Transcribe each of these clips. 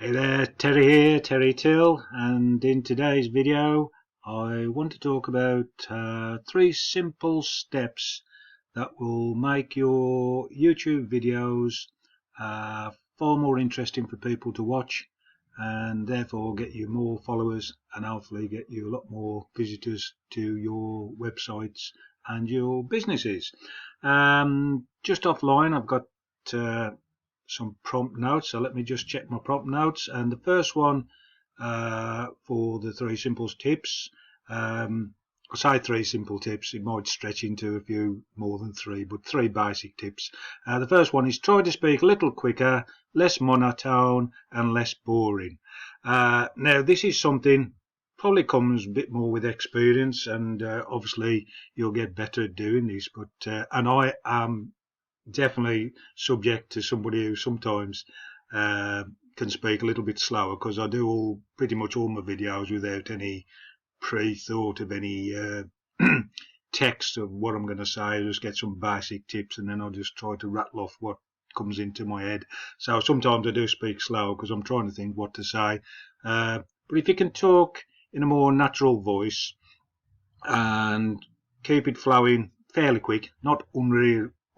Hey there, Terry here, Terry Till, and in today's video I want to talk about 3 simple steps that will make your YouTube videos far more interesting for people to watch, and therefore get you more followers and hopefully get you a lot more visitors to your websites and your businesses. Just offline I've got some prompt notes, so let me just check my prompt notes. And the first one for the 3 simple tips, I say 3 simple tips, it might stretch into a few more than 3, but 3 basic tips. The first one is try to speak a little quicker, less monotone and less boring. Now this is something probably comes a bit more with experience, and obviously you'll get better at doing this, but and I am definitely subject to somebody who sometimes can speak a little bit slower, because I do pretty much all my videos without any pre-thought of any text of what I'm going to say. I just get some basic tips and then I'll just try to rattle off what comes into my head. So sometimes I do speak slow because I'm trying to think what to say. But if you can talk in a more natural voice and keep it flowing fairly quick, not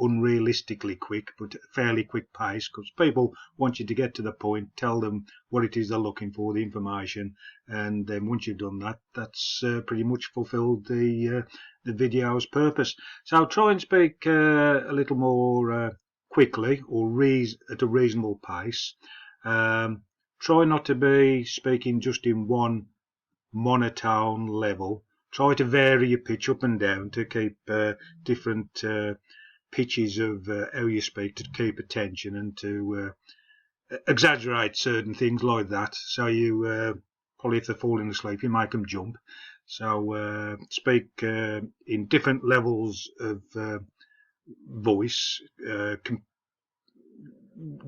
unrealistically quick, but fairly quick pace, because people want you to get to the point, tell them what it is they're looking for, the information, and then once you've done that, that's pretty much fulfilled the video's purpose. So try and speak a little more quickly, or at a reasonable pace. Try not to be speaking just in one monotone level. Try to vary your pitch up and down to keep different pitches of how you speak, to keep attention, and to exaggerate certain things like that. So you probably, if they're falling asleep, you make them jump. So speak in different levels of voice,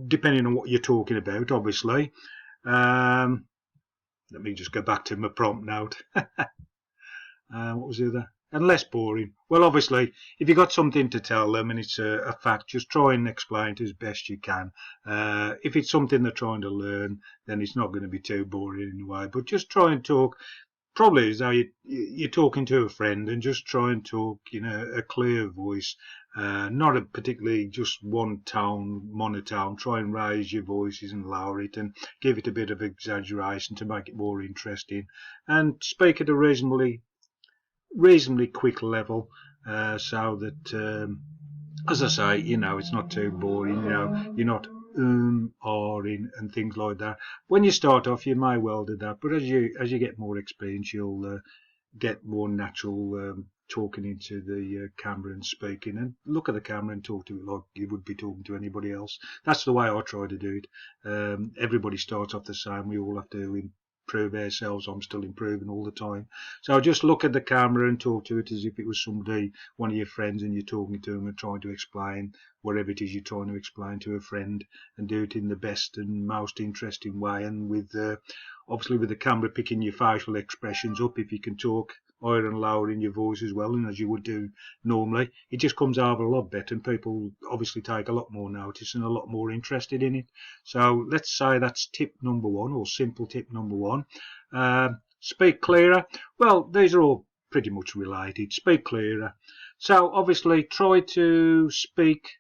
depending on what you're talking about, obviously. Let me just go back to my prompt note. What was the other? And less boring. Well, obviously, if you've got something to tell them and it's a fact, just try and explain it as best you can. If it's something they're trying to learn, then it's not going to be too boring anyway. But just try and talk, probably as though you're talking to a friend, and just try and talk in a clear voice, not a particularly just one tone, monotone. Try and raise your voices and lower it and give it a bit of exaggeration to make it more interesting, and speak at a reasonably quick level, so that as I say, it's not too boring. You're not ahhing and things like that. When you start off, you may well do that, but as you get more experience, you'll get more natural, talking into the camera and speaking, and look at the camera and talk to it like you would be talking to anybody else. That's the way I try to do it. Everybody starts off the same. We all have to improve ourselves. I'm still improving all the time. So just look at the camera and talk to it as if it was somebody, one of your friends, and you're talking to them and trying to explain whatever it is you're trying to explain to a friend, and do it in the best and most interesting way, and with obviously with the camera picking your facial expressions up. If you can talk higher and lower in your voice as well, and as you would do normally, it just comes over a lot better, and people obviously take a lot more notice and a lot more interested in it. So let's say that's tip number 1, or simple tip number 1. Speak clearer. Well, these are all pretty much related. Speak clearer. So obviously try to speak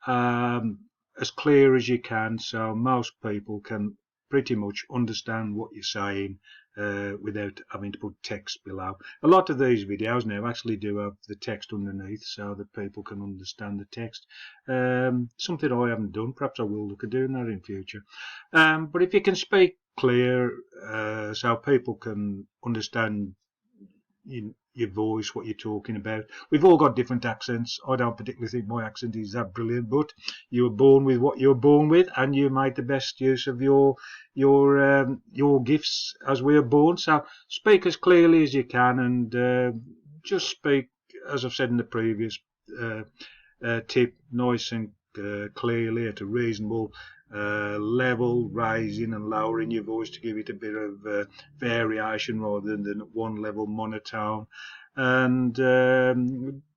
as clear as you can, so most people can pretty much understand what you're saying without having to put text below. A lot of these videos now actually do have the text underneath so that people can understand the text. Something I haven't done. Perhaps I will look at doing that in future. But if you can speak clear, so people can understand your voice, what you're talking about. We've all got different accents. I don't particularly think my accent is that brilliant, but you were born with what you were born with, and you made the best use of your gifts as we are born. So speak as clearly as you can, and just speak, as I've said in the previous tip, nice and clearly at a reasonable level, raising and lowering your voice to give it a bit of variation rather than one level monotone, and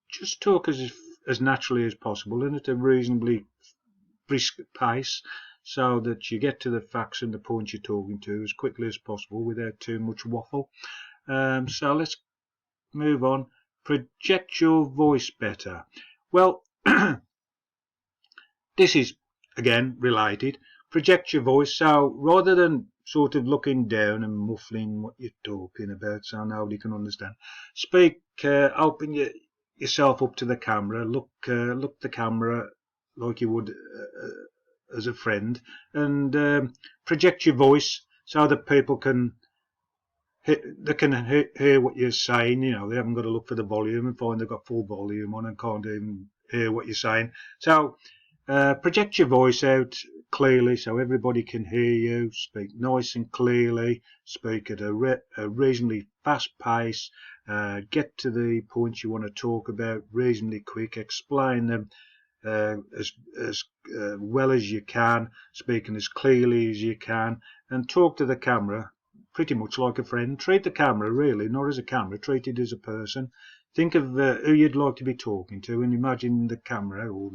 just talk as naturally as possible and at a reasonably brisk pace, so that you get to the facts and the points you're talking to as quickly as possible without too much waffle. So let's move on. Project your voice better. Well, this is again related. Project your voice. So rather than sort of looking down and muffling what you're talking about so nobody can understand, speak, open yourself up to the camera, look the camera like you would as a friend, and project your voice so that people can hear what you're saying. You know, they haven't got to look for the volume and find they've got full volume on and can't even hear what you're saying. So project your voice out clearly so everybody can hear you. Speak nice and clearly. Speak at a reasonably fast pace. Get to the points you want to talk about reasonably quick. Explain them as well as you can, speaking as clearly as you can, and talk to the camera pretty much like a friend. Treat the camera really not as a camera, treat it as a person. Think of who you'd like to be talking to, and imagine the camera or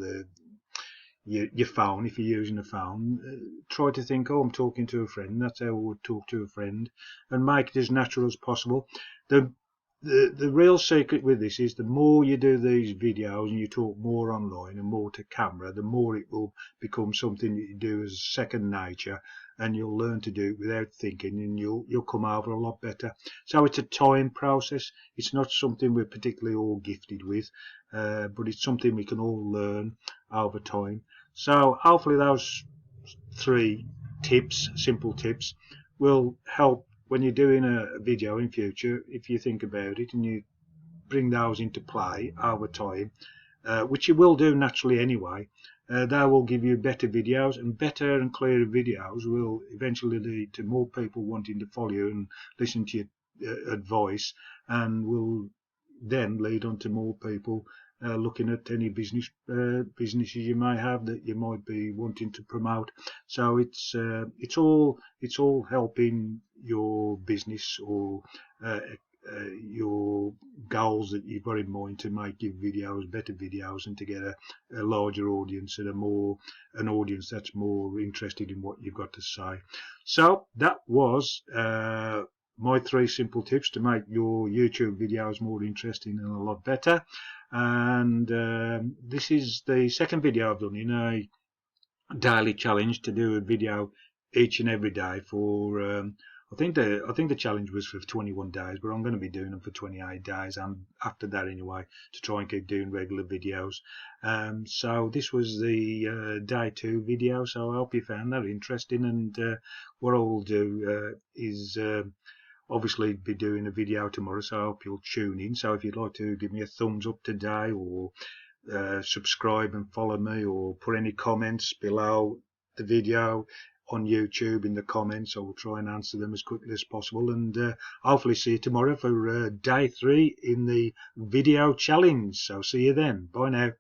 your phone, if you're using a phone. Try to think, oh, I'm talking to a friend. That's how I would talk to a friend, and make it as natural as possible. The real secret with this is the more you do these videos and you talk more online and more to camera, the more it will become something that you do as second nature, and you'll learn to do it without thinking, and you'll come over a lot better. So it's a time process. It's not something we're particularly all gifted with, but it's something we can all learn over time. So hopefully those 3 tips, simple tips, will help when you're doing a video in future. If you think about it and you bring those into play over time, which you will do naturally anyway, that will give you better videos, and better and clearer videos will eventually lead to more people wanting to follow you and listen to your advice, and will then lead on to more people looking at any businesses you may have that you might be wanting to promote. So it's all helping your business or your goals that you've got in mind to make your videos better videos, and to get a larger audience and an audience that's more interested in what you've got to say. So that was my 3 simple tips to make your YouTube videos more interesting and a lot better. And this is the second video I've done in a daily challenge to do a video each and every day for I think the challenge was for 21 days, but I'm going to be doing them for 28 days and after that anyway, to try and keep doing regular videos. So this was the day 2 video, so I hope you found that interesting, and what I will do is obviously be doing a video tomorrow, so I hope you'll tune in. So if you'd like to give me a thumbs up today, or subscribe and follow me, or put any comments below the video on YouTube in the comments, I will try and answer them as quickly as possible, and hopefully see you tomorrow for day 3 in the video challenge. So see you then. Bye now.